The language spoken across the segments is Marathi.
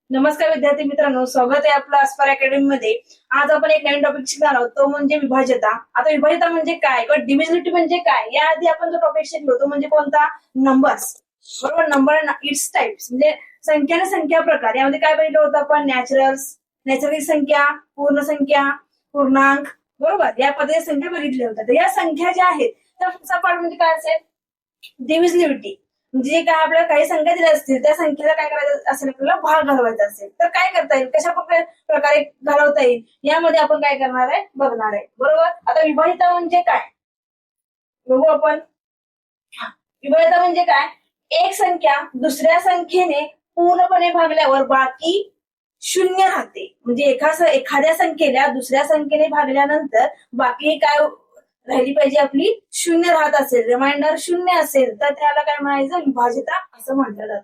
नमस्कार विद्यार्थी मित्रांनो, स्वागत आहे आपलं अस्पार अकॅडमी मध्ये। आज आपण एक नवीन टॉपिक शिकणार आहोत, तो म्हणजे विभाज्यता। आता विभाज्यता म्हणजे काय किंवा डिव्हिजिबिलिटी म्हणजे काय, याआधी आपण जो टॉपिक शिकलो तो म्हणजे कोणता, नंबर्स। बरोबर, नंबर इट्स टाइप्स म्हणजे संख्या आणि संख्या प्रकार। यामध्ये काय बघितलं होतं आपण, नॅचरल्स, नैसर्गिक संख्या, पूर्ण संख्या, पूर्णांक, बरोबर, या पद्धतीने संख्या बघितल्या होत्या। तर या संख्या ज्या आहेत त्याचा पार्ट म्हणजे काय असेल, डिव्हिजिबिलिटी। म्हणजे काय, आपल्याला काही संख्या दिल्या असतील त्या संख्येला काय करायचं असेल, आपल्याला भाग घालवायचा असेल तर काय करता येईल, कशा प्रकारे घालवता येईल, यामध्ये आपण काय करणार आहे, बघणार आहे। बरोबर, आता विभाजिता म्हणजे काय बघू आपण। विभाजिता म्हणजे काय, एक संख्या दुसऱ्या संख्येने पूर्णपणे भागल्यावर बाकी शून्य राहते। म्हणजे एखाद्या संख्येला दुसऱ्या संख्येने भागल्यानंतर बाकी काय राहिली पाहिजे, आपली शून्य राहत असेल, रिमाइंडर शून्य असेल तर त्याला काय म्हणायचं, विभाजिता असं म्हटलं जातं।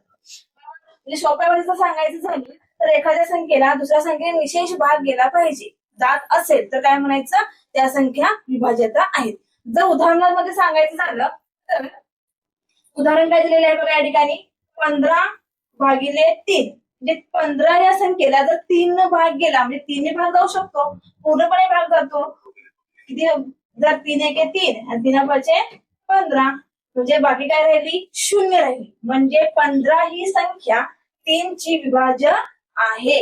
म्हणजे सोप्या भाषेत सांगायचं झालं तर एखाद्या संख्येला दुसऱ्या संख्येने विशेष भाग गेला पाहिजे जात असेल तर काय म्हणायचं, त्या संख्या विभाज्यता आहेत। जर उदाहरणामध्ये सांगायचं झालं तर उदाहरण काय दिलेलं आहे बघा या ठिकाणी, 15/3 म्हणजे 15 या संख्येला जर 3 भाग गेला म्हणजे 3 भाग जाऊ शकतो, पूर्णपणे भाग जातो किती, जर 3 एके 3 आणि 3 पाचे 15 म्हणजे बाकी काय राहिली, शून्य राहिली। म्हणजे 15 ही संख्या 3 ची विभाज्य आहे।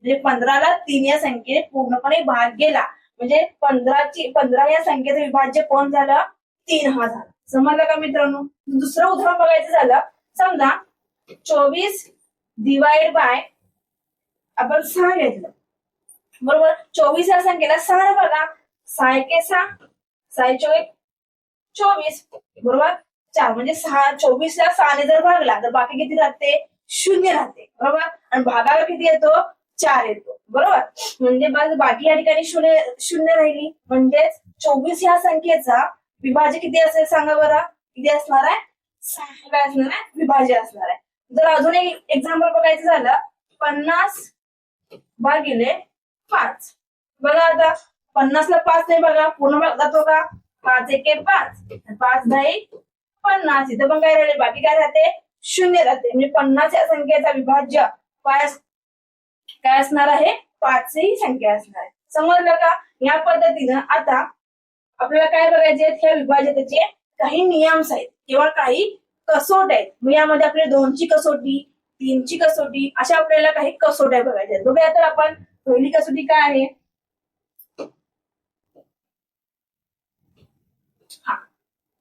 म्हणजे 15ला 3 या संख्येने पूर्णपणे भाग गेला म्हणजे 15 या संख्येचं विभाज्य कोण झालं, 3 हा झाला। समजलं का मित्रांनो। दुसरं उदाहरण बघायचं झालं, समजा 24 डिवाइड बाय आपण 6 घेतलं, बरोबर। 24 या संख्येला 6 बघा, 6 एके 6, 6 चोवीस 24, बरोबर। 4 म्हणजे 24 ला 6 ने जर भागला तर बाकी किती राहते, शून्य राहते, बरोबर। आणि भागाला किती येतो, 4 येतो, बरोबर। म्हणजे बस बाकी या ठिकाणी शून्य राहिली। म्हणजे 24 या संख्येचा विभाज्य किती असेल सांगा बरं, किती असणार आहे, 6 काय असणार आहे, विभाज्य असणार आहे। जर अजून एक एक्झाम्पल बघायचं झालं, 50/5 बघा। आता 50 ला 5 नाही बघा, पूर्ण भाग जातो का, 5 एके 5, 5 10 50, इथं पण काय राहिले, बाकी काय राहते, शून्य राहते। म्हणजे 50 या संख्येचा विभाज्य काय असणार आहे, 5 ही संख्या असणार आहे। समजलं का। या पद्धतीनं आता आपल्याला काय बघायचे, ह्या विभाज्यतेचे काही नियम्स आहेत किंवा काही कसोट आहेत। मग यामध्ये आपले 2 ची कसोटी, 3 ची कसोटी, अशा आपल्याला काही कसोट्या बघायच्या आहेत। बघूया तर आपण, पहिली कसोटी काय आहे,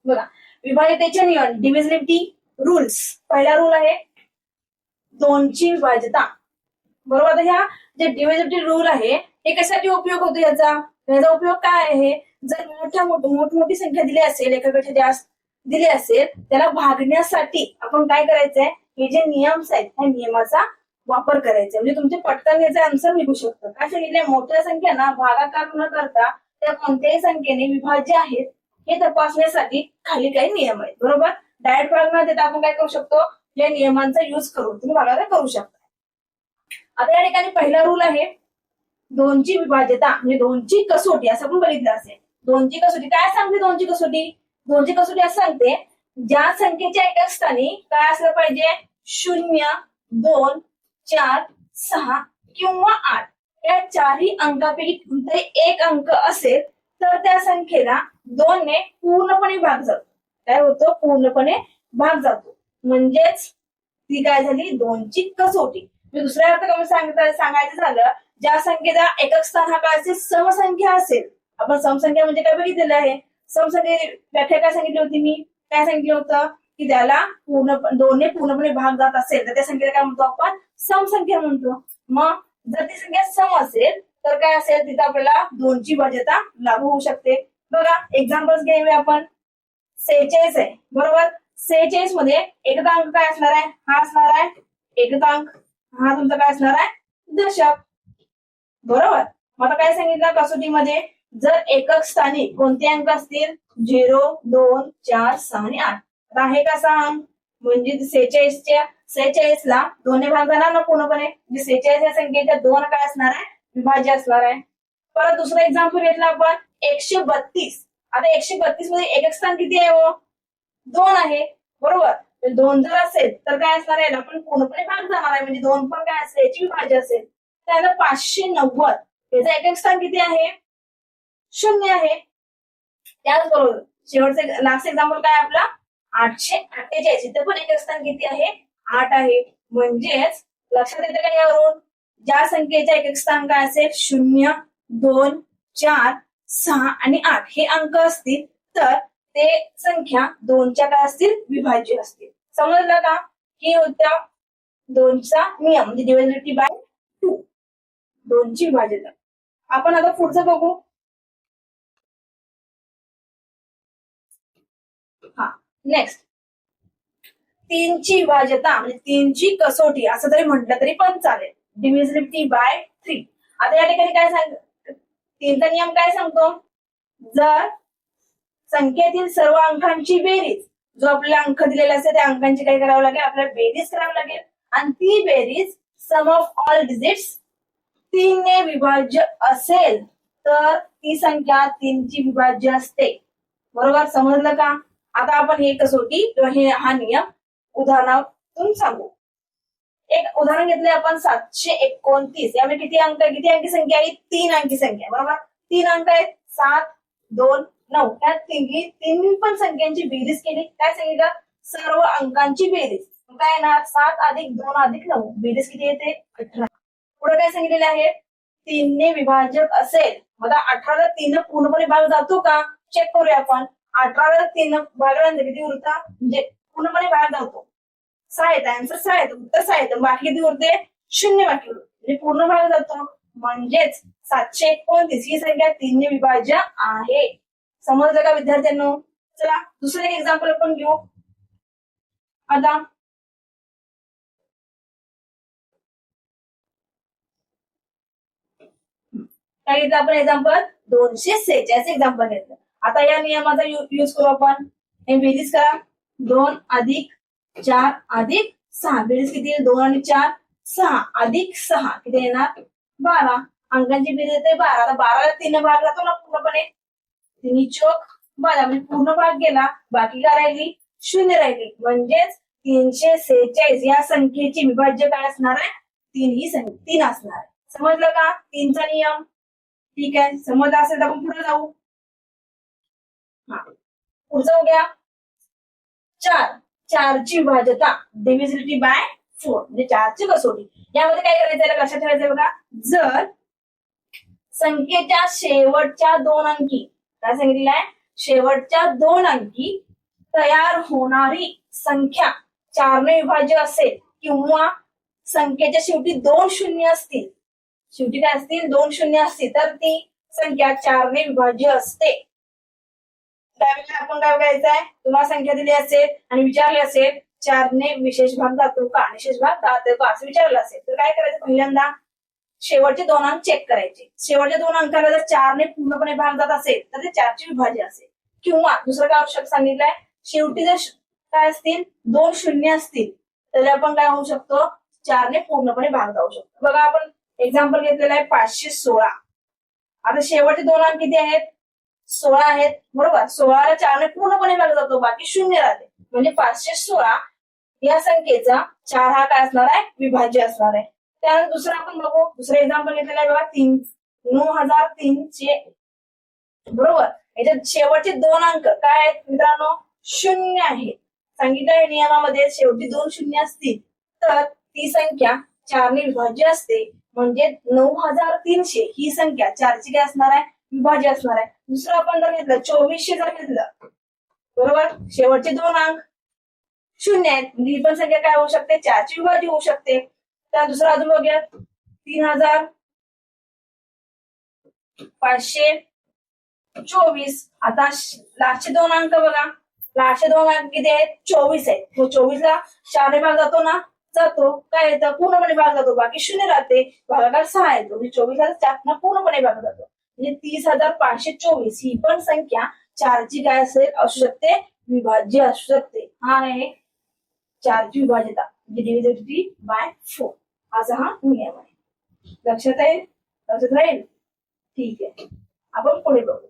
बघा, विभाज्यतेचे नियम, डिव्हिजिबिलिटी रूल्स। पहिला रूल आहे 2 ची विभाज्यता, बरोबर। आता ह्या जे डिव्हिजिबिलिटी रूल आहे हे कशासाठी उपयोग होतो, याचा उपयोग काय आहे, जर मोठमोठी संख्या दिली असेल, एकापेक्षा जास्त दिली असेल, त्याला भागण्यासाठी आपण काय करायचंय, हे जे नियम्स आहेत त्या नियमाचा वापर करायचा। म्हणजे तुमचे पटकन याचे आन्सर निघू शकतं। काय सांगितले, मोठ्या संख्यांना भागाकार न करता त्या कोणत्याही संख्येने विभाज्य आहेत हे तपासण्यासाठी खाली काही नियम आहेत, बरोबर। डायरेक्ट भाग न देता आपण काय करू शकतो, या नियमांचा युज करून तुम्ही भागाकार करू शकता। आता या ठिकाणी पहिला रूल आहे 2 ची विभाज्यता म्हणजे 2 ची कसोटी, असं आपण बघितलं असेल। 2 ची कसोटी काय सांगते, 2 ची कसोटी, 2 ची कसोटी असं सांगते, ज्या संख्येच्या एकक स्थानी काय असलं पाहिजे, 0, 2, 4, 6 किंवा 8 या चारही अंकापैकी कोणताही एक अंक असेल तर त्या संख्येला 2 ने पूर्णपणे भाग जातो। काय होतो, पूर्णपणे भाग जातो। म्हणजेच ती काय झाली, 2 ची कसोटी। दुसऱ्या अर्थाने सांगायचं झालं, ज्या संख्येचा एकक स्थान हा काय असेल, समसंख्या असेल। आपण समसंख्या म्हणजे काय बघितलेलं आहे, समसंख्येची व्याख्या काय सांगितली होती मी, काय सांगितलं होतं की त्याला 2 ने पूर्णपणे भाग जात असेल तर त्या संख्येला काय म्हणतो, आपण समसंख्या म्हणतो। मग जर ती संख्या सम असेल तर काय असेल, तिथं आपल्याला 2 ची विभाज्यता लागू होऊ शकते। बघा एक्झाम्पल्स घेऊया आपण, 46 आहे, बरोबर। 46 मध्ये एककांक काय असणार आहे, हा असणार आहे एककांक, हा तुमचा काय असणार आहे, दशक, बरोबर। मग आता काय सांगितलं कसोटीमध्ये, जर एकक स्थानी कोणते अंक असतील, 0, 2, 4, 6 आणि 8। आता आहे कसा अंक, म्हणजे 46 ला 2 ने भाग जाणार ना पूर्णपणे, म्हणजे 46 या संख्येच्या 2 काय असणार आहे, विभाज्य असणार आहे। परत दुसरं एक्झाम्पल घेतलं आपण 132। आता 132 मध्ये एकक स्थान किती आहे, 2 आहे, बरोबर। 2 जर असेल तर काय असणार आहे, पण पूर्णपणे भाग जाणार आहे, म्हणजे 2 पण काय असेल, याची विभाज्य असेल. त्याला 590 याचा एकक स्थान किती आहे, 0 आहे. त्याचबरोबर शेवटचं लास्ट एक्झाम्पल काय आपला 848, इथे पण एकक स्थान किती आहे, 8 आहे. म्हणजेच लक्षात येते का यावरून, ज्या संख्येचा एकक स्थान काय असेल 0, 2, 4, 6 आणि 8 हे अंक असतील तर ते संख्या 2च्या काय असतील, विभाज्य असतील. समजलं का? हे होत्या 2चा नियम, म्हणजे डिव्हिजिबिलिटी बाय 2, 2ची विभाज्यता. आपण आता पुढचं बघू. हा नेक्स्ट 3ची विभाज्यता, म्हणजे 3ची कसोटी असं जरी म्हटलं तरी पण चालेल. Divisibility by 3. आता या ठिकाणी काय सांग, 3चा नियम काय सांगतो, जर संख्येतील सर्व अंकांची बेरीज, जो आपल्याला अंक दिलेला असते त्या अंकांची काय करावं लागेल, आपल्याला बेरीज करावी लागेल. आणि ती बेरीज सम ऑफ ऑल डिजिट्स 3 ने विभाज्य असेल तर ती संख्या 3ची विभाज्य असते. बरोबर, समजलं का? आता आपण हे कसोटी किंवा हा नियम उदाहरणातून सांगू. एक उदाहरण घेतले आपण 729. यामध्ये किती अंकी संख्या आहे, 3 अंकी संख्या. बरोबर, 3 अंक आहेत, 7, 2, 9. त्या तिन्ही पण संख्यांची बेरीज केली, काय सांगितलं, सर्व अंकांची बेरीज काय येणार, 7 अधिक 2 अधिक 9, बेरीज किती येते, 18. पुढे काय सांगितलेले आहे, 3 ने विभाजक असेल. बघा 18 ला 3 पूर्णपणे भाग जातो का, चेक करूया आपण. 18 ला 3 भागल्यानंतर किती उरता, म्हणजे पूर्णपणे भाग जातो. 6 येत, आन्सर 6 येतं, उत्तर 6 येतं. बाकी किती उरते, 0 बाकी उरते, म्हणजे पूर्ण भाग जातो. म्हणजेच 729 ही संख्या 3 ने विभाज्य आहे. समजलं का विद्यार्थ्यांनो? चला दुसरं एक एक्झाम्पल आपण घेऊ. आता काय घेतलं आपण एक्झाम्पल, 246 एक्झाम्पल घेतलं. आता या नियमाचा यूज करू आपण. हे बेरीज करा, 2 अधिक 4 अधिक 6, बेरीज किती, 2 आणि 4 6 अधिक 6 किती येणार, 12. अंकांची बेरीज येते 12. आता 12 ला 3 भाग जातो ना पूर्णपणे, 3 चोक 12, म्हणजे पूर्ण भाग गेला, बाकी काय राहिली, 0 राहिली. म्हणजेच 346 या संख्येची विभाज्य काय असणार आहे, 3 ही संख्या 3 असणार आहे. समजलं का 3चा नियम? ठीक आहे, समजलं असेल तर आपण पुढे जाऊ. हा पुढचं हो गया 4. 4ची विभाज्यता, डिव्हिजिबिलिटी बाय 4, म्हणजे 4ची कसोटी. यामध्ये काय करायचं, लक्षात ठेवायचं बघा, जर संख्येच्या शेवटच्या 2 अंकी, काय सांगितलेलं आहे, शेवटच्या 2 अंकी तयार होणारी संख्या 4 ने विभाज्य असेल किंवा संख्येच्या शेवटी 2 शून्य असतील, शेवटी काय असतील, 2 शून्य असतील, तर ती संख्या 4 ने विभाज्य असते. त्यावेळेला आपण काय बघायचंय, तुम्हाला संख्या दिली असेल आणि विचारले असेल 4 ने विशेष भाग जातो का, निशेष भाग जातो का असं विचारलं असेल तर काय करायचं, पहिल्यांदा शेवटचे 2 अंक चेक करायचे. शेवटच्या 2 अंकाला जर 4 ने पूर्णपणे भाग जात असेल तर ते 4ची विभाज्य असेल. किंवा दुसरं काय आवश्यक सांगितलंय, शेवटी जर काय असतील, 2 शून्य असतील तर आपण काय होऊ शकतो, 4 ने पूर्णपणे भाग जाऊ शकतो. बघा आपण एक्झाम्पल घेतलेलं आहे 516. आता शेवटचे 2 अंक किती आहेत, 16 आहेत. बरोबर, 16 ला 4 ने पूर्णपणे भाग जातो, बाकी 0 राहते. म्हणजे 516 या संख्येचा 4 हा काय असणार आहे, विभाज्य असणार आहे. त्यानंतर दुसरं आपण बघू, दुसरं एक्झाम्पल घेतलेलं आहे बघा 9300. बरोबर, याच्यात शेवटचे 2 अंक काय आहेत मित्रांनो, 0 आहे. सांगितलं नियमामध्ये शेवटी 2 शून्य असतील तर ती संख्या 4 ने विभाज्य असते. म्हणजे 9300 ही संख्या 4ची काय असणार आहे, विभाज्य असणार आहे. दुसरं आपण जर घेतलं 2400 जर घेतलं, बरोबर, शेवटचे 2 अंक 0 आहेत, ही पण संख्या काय होऊ शकते, 4ची विभाज्य होऊ शकते. त्या दुसरं अजून बघूया 3524. आता लास्टचे 2 अंक बघा, लास्टचे 2 अंक किती आहेत, 24 आहेत. 24 ला 4 ने भाग जातो ना, जातो, काय येतं, पूर्णपणे भाग जातो, बाकी 0 राहते, भागाकार 6 येतो, म्हणजे 24 ला 4 पूर्णपणे भाग जातो. म्हणजे 30524 ही पण संख्या 4ची काय असेल, असू शकते, विभाज्य असू शकते. हा आहे 4ची विभाज्यता, डिव्हिजिबिलिटी बाय 4 असा हा नियम आहे. लक्षात आहे, लक्षात राहील? ठीक आहे, आपण पुढे बघू.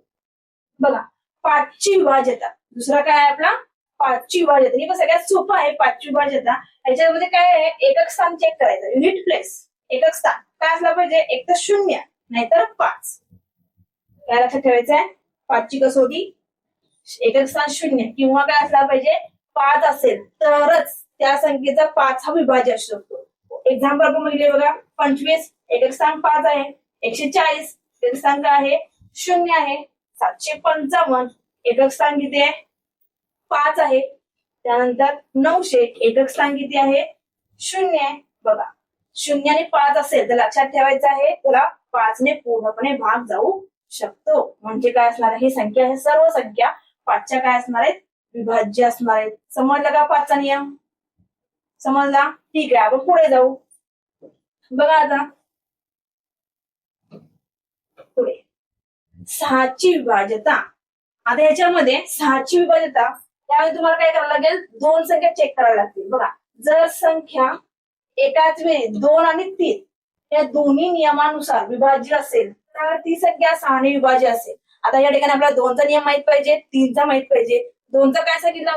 बघा 5ची विभाज्यता, दुसरा काय आहे आपला पाचची विभाज्यता, ही पण सगळ्यात सोपं आहे. पाचची विभाज्यता याच्यामध्ये काय आहे, एकक स्थान चेक करायचं, युनिट प्लेस. एकक स्थान काय असलं पाहिजे, एक तर 0 नाहीतर 5. काय लक्षात ठेवायचं आहे, पाचची कसोटी एकक स्थान 0 किंवा काय असला पाहिजे 5 असेल तरच त्या संख्येचा 5 हा विभाज्य असू शकतो. एक्झाम्पल आपण बघितले बघा, 25 एकक स्थान 5 आहे. 140 एकक स्थान काय आहे, 0 आहे. 755 एकक स्थान किती आहे, 5 आहे. त्यानंतर 900 एकक स्थान किती आहे, 0 आहे. बघा 0 आणि 5 असेल तर लक्षात ठेवायचं आहे, त्याला 5 ने पूर्णपणे भाग जाऊ शकतो. म्हणजे काय असणार आहे, ही संख्या आहे, सर्व संख्या 5च्या काय असणार आहेत, विभाज्य असणार आहेत. समजलं का 5चा नियम, समजला? ठीक आहे, आपण पुढे जाऊ. बघा आता पुढे 6ची विभाज्यता. आता याच्यामध्ये 6ची विभाज्यता, त्यावेळी तुम्हाला काय करावं लागेल, दोन संख्या चेक कराव्या लागतील. बघा जर संख्या एकाच वेळी 2 आणि 3 या दोन्ही नियमानुसार विभाज्य असेल तर ती संख्या 6 ने विभाज्य असेल. आता या ठिकाणी आपल्याला 2चा नियम माहित पाहिजे, 3चा माहित पाहिजे. 2चा काय सांगितला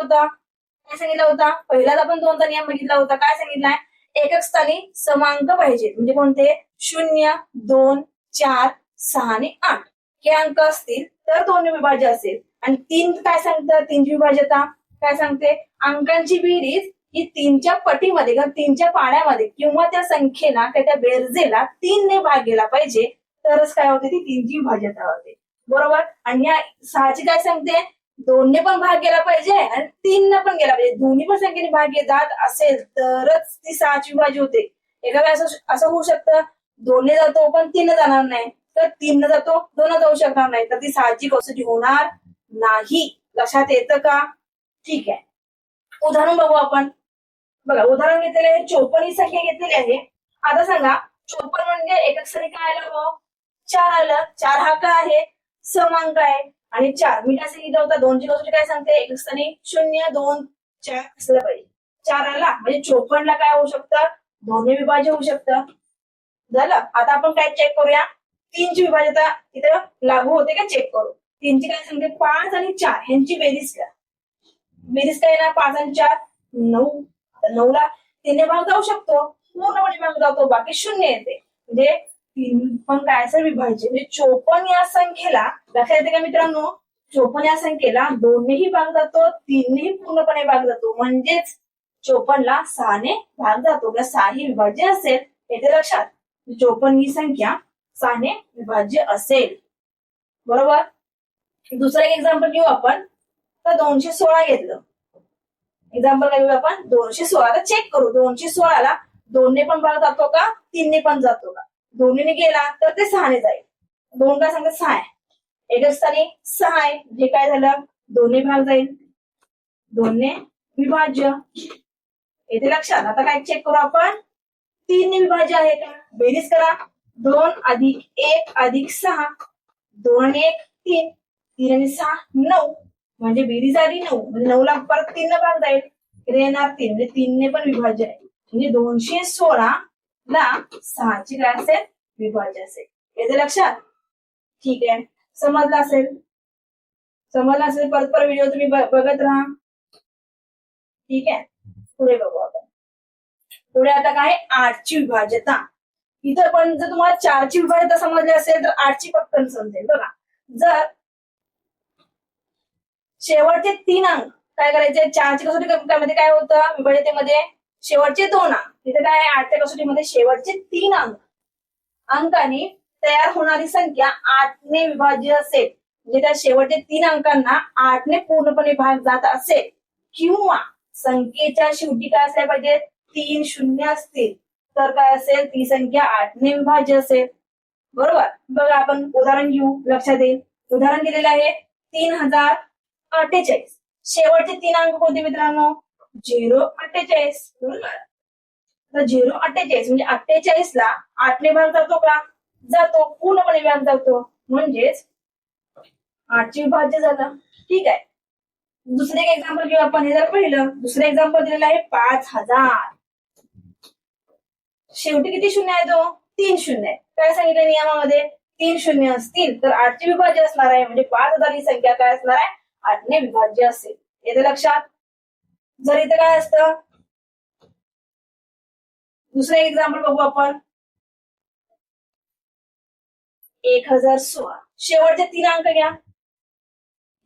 होता, पहिलाच आपण 2चा नियम बघितला होता. काय सांगितलाय, एकक स्थानी समांक पाहिजे. म्हणजे कोणते, 0, 2, 4, 6 आणि 8 हे अंक असतील तर 2 ने विभाज्य असेल. आणि 3 काय सांगतं, 3ची विभाज्यता काय सांगते, अंकांची बेरीज ही 3च्या पटीमध्ये किंवा 3च्या पाड्यामध्ये किंवा त्या संख्येला त्या बेरजेला 3 ने भाग गेला पाहिजे तरच काय होते, ती 3ची विभाज्यता होते. बरोबर. आणि या 6ची काय सांगते, 2 ने पण भाग गेला पाहिजे आणि 3 ने पण गेला पाहिजे. दोन्ही पण संख्येने भाग जात असेल तरच ती 6ची विभाज्य होते. एका वेळेस असं होऊ शकतं, 2 ने जातो पण 3 ने जाणार नाही, तर 3 ने जातो 2 ने जाऊ शकणार नाही, तर ती 6ची कसोटी होणार नाही. लक्षात येतं का? ठीक आहे, उदाहरण बघू आपण. बघा उदाहरण घेतलेलं आहे, 54 ही संख्या घेतलेली आहे. आता सांगा 54 म्हणजे एकक स्थानी काय आलं, हो 4 आलं. 4 हा काय आहे, समांक आहे. आणि 4 मी काय सांगितलं होतं, 2ची कसोटी काय सांगते, एकक स्थानी 0, 2, 4 असलं पाहिजे. 4 आला म्हणजे 54 ला काय होऊ शकतं, 2 ने विभाज्य होऊ शकतं. झालं. आता आपण काय चेक करूया, 3ची विभाज्यता इथे लागू होते का चेक करू. 3ची काय सांगते, 5 आणि 4 ह्यांची बेरीज करा. बेरीज काय येणार, 5 आणि 4 9. 9 ला 3 ने भाग जाऊ शकतो, पूर्णपणे भाग जातो, बाकी 0 येते. म्हणजे 3 पण काय असेल, विभाज्य. म्हणजे 54 या संख्येला लक्षात येते का मित्रांनो, 54 या संख्येला 2 नेही भाग जातो, 3 नेही पूर्णपणे भाग जातो. म्हणजेच 54 ला 6 ने भाग जातो. 6 ही विभाज्य असेल, येते लक्षात. 54 ही संख्या 6 ने विभाज्य असेल. बरोबर. दुसरं एक एक्झाम्पल घेऊ आपण, तर 216 घेतलं. एक्झाम्पल काय घेऊ आपण, 216. आता चेक करू, 216 ला 2 ने पण भाग जातो का, 3 ने पण जातो का. 2 ने गेला तर ते 6 ने जाईल. 2 काय सांगते, 6 आहे. एकक स्थानी 6 आहे, जे काय झालं, 2 ने भाग जाईल, 2 ने विभाज्य. येते लक्षात. आता काय चेक करू आपण, 3 ने विभाज्य आहे का, बेरीज करा. 2 अधिक 1 अधिक 6, 2 आणि 1 3, 3 आणि 6 9, म्हणजे बेरीज आली 9. म्हणजे 9 ला परत 3 ने भाग जाईल, येणार 3, म्हणजे 3 ने पण विभाज्य आहे. म्हणजे 216 ला 6ची काय असेल, विभाज्य असेल. येते लक्षात. ठीक आहे, समजलं असेल. परत व्हिडिओ तुम्ही बघत राहा. ठीक आहे, पुढे बघू आपण. पुढे आता काय, 8ची विभाज्यता. इथं पण जर तुम्हाला 4ची विभाज्यता समजली असेल तर 8ची पटकन समजेल. बघा जर शेवटचे 3 अंक काय करायचे, 4ची कसोटी काय होतं, विभाज्यतेमध्ये शेवटचे 2 अंक. तिथे काय आहे, 8च्या कसोटीमध्ये शेवटचे 3 अंकांनी तयार होणारी संख्या 8 ने विभाज्य असेल. म्हणजे त्या शेवटच्या 3 अंकांना 8 ने पूर्णपणे भाग जात असेल किंवा संख्येच्या शेवटी काय असल्या पाहिजे, 3 शून्य असतील तर काय असेल, ती संख्या 8 ने विभाज्य असेल. बरोबर. बघा आपण उदाहरण घेऊ, लक्षात येईल. उदाहरण दिलेलं आहे 3048. शेवटचे 3 अंक कोणते मित्रांनो, 048. बरोबर. तर 048 म्हणजे 48 ला 8 ने भाग जातो का, जातो, पूर्णपणे भाग जातो. म्हणजेच 8ची विभाज्य झालं. ठीक आहे, दुसरे एक एक्झाम्पल घेऊ आपण. हे जर पहिलं, दुसरं एक्झाम्पल दिलेलं आहे 5000. शेवटी किती शून्य आहे, तो 3 शून्य आहे. काय सांगितलं नियमामध्ये, 3 शून्य असतील तर 8ची विभाज्य असणार आहे. म्हणजे 5000 ही संख्या काय असणार आहे, 8 ने विभाज्य असेल. येते लक्षात. जर इथे काय असतं, दुसरं एक्झाम्पल बघू आपण. 1016. शेवटचे 3 अंक घ्या.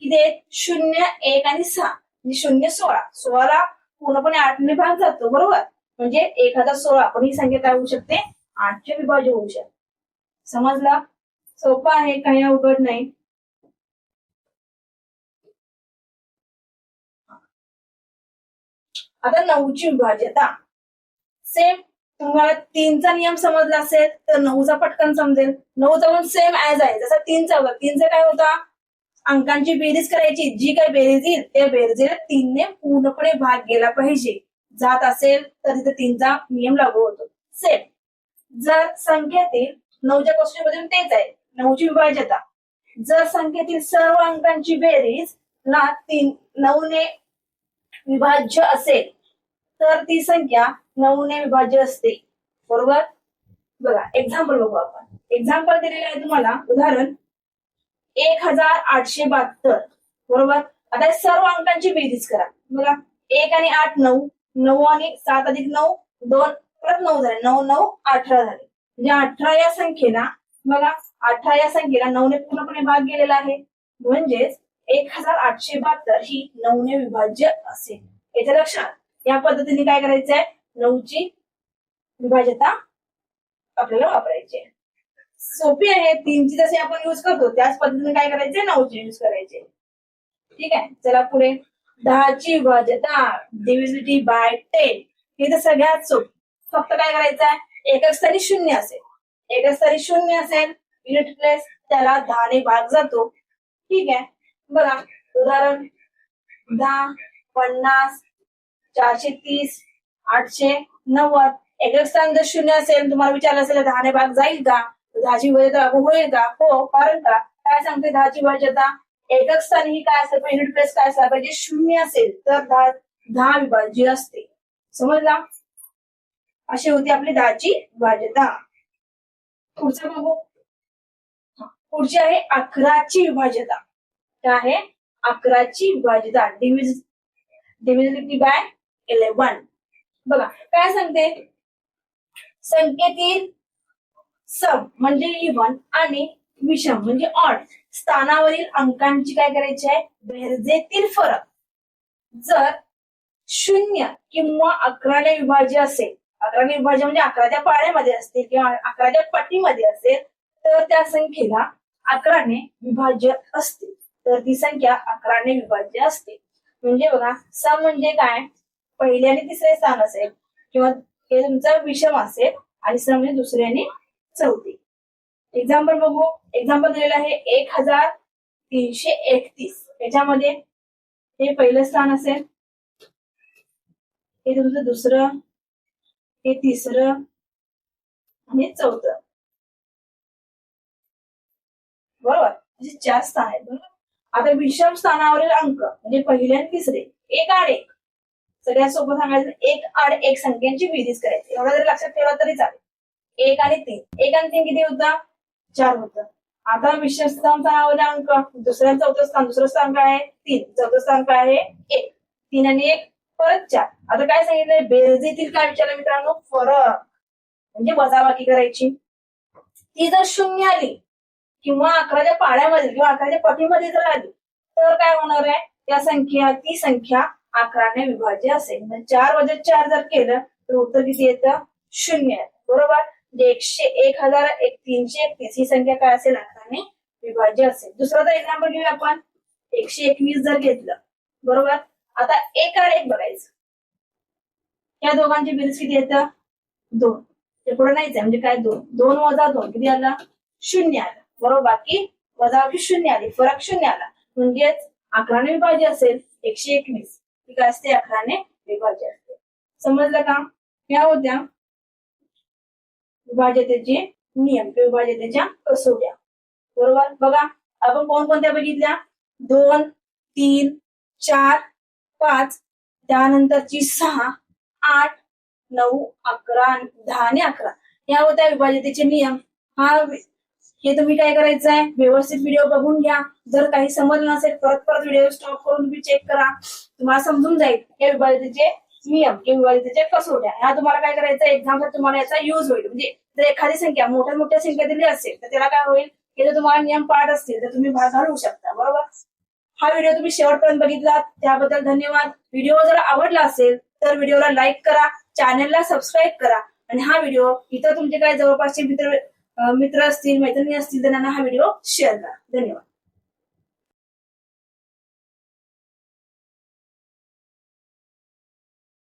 किती आहेत? 0, 1 आणि 6. म्हणजे 0, 16. 16ला पूर्णपणे 8ने भाग जातो, बरोबर. म्हणजे 1016. पण ही संख्या काय होऊ शकते? 8चे विभाज्य होऊ शकते. समजला? सोपं आहे, काही अवघड नाही. आता 9ची विभाज्यता. सेम तुम्हाला 3चा नियम समजला असेल तर 9चा पटकन समजेल. 9चा पण सेम ऍज आहे जसा 3चा होता. 3चा काय होता? अंकांची बेरीज करायची. जी काही बेरीज येईल त्या बेरजेला 3ने पूर्णपणे भाग गेला पाहिजे. जात असेल तर तिथे 3चा नियम लागू होतो. सेम जर संख्येतील 9च्या क्वेश्चन मध्ये तेच आहे. 9ची विभाज्यता. जर संख्येतील सर्व अंकांची बेरीज 9ने विभाज्य असेल तर ती संख्या 9ने विभाज्य असते, बरोबर. बघा एक्झाम्पल बघू आपण. एक्झाम्पल दिलेलं आहे तुम्हाला. उदाहरण 1872, बरोबर. आता सर्व अंकांची बेरीज करा. बघा 1 आणि 8 9, 9 आणि 7 अधिक 9 2, परत 9 झाले. 9 9 18 झाले. म्हणजे 18 या संख्येला, बघा 18 या संख्येला 9ने पूर्णपणे भाग गेलेला आहे. म्हणजेच 1872 ही 9ने विभाज्य असेल. याच्या लक्षात या पद्धतीने काय करायचंय? 9ची विभाज्यता आपल्याला वापरायची आहे. सोपी आहे. 3ची जसे आपण युज करतो त्याच पद्धतीने काय करायचे? 9ची युज करायचे. ठीक आहे. चला पुढे. 10ची विभाज्यता. Divisibility by 10. हे तर सगळ्यात सोपं. फक्त काय करायचं आहे? एकक स्थानी 0 असेल. एकक स्थानी 0 असेल युनिट प्लेस त्याला 10ने भाग जातो. ठीक आहे. बघा उदाहरण 10 50 430 890. एकक स्थान जर 0 असेल, तुम्हाला विचारलं असेल 10ने भाग जाईल का? 10ची विभाज्यता लागू होईल का? हो. कारण का काय सांगते 10ची विभाज्यता? एकक स्थानी ही काय असेल? युनिट प्लेस काय असला पाहिजे? 0 असेल तर 10 विभाज्य असते. समजला? अशी होती आपली 10ची विभाज्यता. पुढचं बघू. पुढची आहे 11ची विभाज्यता. काय आहे? 11ची विभाज्यता. Divisibility by 11. बघा काय सांगते? संख्येतील सम म्हणजे इव्हन आणि विषम म्हणजे ऑड स्थानावरील अंकांची काय करायची आहे? बेरजेतील फरक जर 0 किंवा 11ने विभाज्य असेल, 11ने विभाज्य म्हणजे 11च्या पाड्यामध्ये असतील किंवा 11च्या पटीमध्ये असेल तर त्या संख्येला 11ने विभाज्य असते. तर ती संख्या 11ने विभाज्य असते. म्हणजे बघा सम म्हणजे काय? पहिले आणि तिसरे स्थान असेल किंवा हे तुमचा विषम असेल आणि सम म्हणजे दुसरे आणि चौथे. एक्झाम्पल बघू. एक्झाम्पल दिलेलं आहे 1331. याच्यामध्ये हे पहिलं स्थान असेल, हे तुमचं दुसरं, हे तिसरं आणि चौथं, बरोबर. म्हणजे 4 स्थान आहेत, बरोबर. आता विषम स्थानावरील अंक म्हणजे पहिले आणि तिसरे एक आड एक. सगळ्यात सोपं सांगायचं 1 आड 1 संख्यांची बेरीज करायची. एवढं जरी लक्षात ठेवलं तरी चालेल. 1 आणि 3. 1 आणि 3 किती होता? 4 होतं. आता विषम स्थानावरील अंक दुसऱ्या चौथं स्थान. दुसरं स्थान काय आहे? 3. चौथं स्थान काय आहे? 1. 3 आणि 1 परत 4. आता काय सांगितलंय? बेरजेतील काय विचारलं मित्रांनो? फरक म्हणजे वजाबाकी करायची. ती जर 0 आली किंवा 11च्या पाड्यामध्ये किंवा 11च्या पटीमध्ये जर आली तर काय होणार आहे? ती संख्या 11ने विभाज्य असेल. म्हणजे 4 वजा 4 जर केलं तर उत्तर किती येतं? 0. बरोबर. म्हणजे 1331 ही संख्या काय असेल? 11ने विभाज्य असेल. दुसरं एक्झाम्पल घेऊया आपण. 121 जर घेतलं, बरोबर. आता 1 आड 1 बघायचं. या दोघांची बेरीज किती येतं? 2. ते पुढे नाहीच आहे म्हणजे काय? 2. 2 वजा 2 किती आला? 0 आला, बरोबर. बाकी वजाबाकी 0 आली, फरक 0 आला. म्हणजेच 11ने विभाज्य असेल 121 ही काय असते? 11ने विभाज्य असते. समजलं का? या होत्या विभाज्यतेचे नियम किंवा विभाज्यतेच्या कसोट्या, बरोबर. बघा आपण कोणकोणत्या बघितल्या? 2 3 4 5, त्यानंतरची 6 8 9 11 10 आणि 11 या होत्या विभाज्यतेचे नियम. हे तुम्ही काय करायचं आहे, व्यवस्थित व्हिडिओ बघून घ्या. जर काही समजलं नसेल परत परत व्हिडिओ स्टॉप करून तुम्ही चेक करा. तुम्हाला समजून जाईल या विभाजनाचे नियम किंवा विभाजनाचे कसोट्या. ह्या तुम्हाला काय करायचं, एक्झामला तुम्हाला याचा युज होईल. म्हणजे जर एखादी संख्या मोठ्या मोठ्या संख्या दिली असेल तर त्याला काय होईल, हे जर तुम्हाला नियम पाठ असतील तर तुम्ही भाग घालू शकता. बरोबर. हा व्हिडिओ तुम्ही शेवटपर्यंत बघितला त्याबद्दल धन्यवाद. व्हिडिओ जर आवडला असेल तर व्हिडिओला लाईक करा, चॅनलला सबस्क्राईब करा आणि हा व्हिडिओ इतर तुमचे काय जवळपासचे मित्र असतील, मैत्रिणी असतील त्यांना हा व्हिडिओ शेअर करा. धन्यवाद.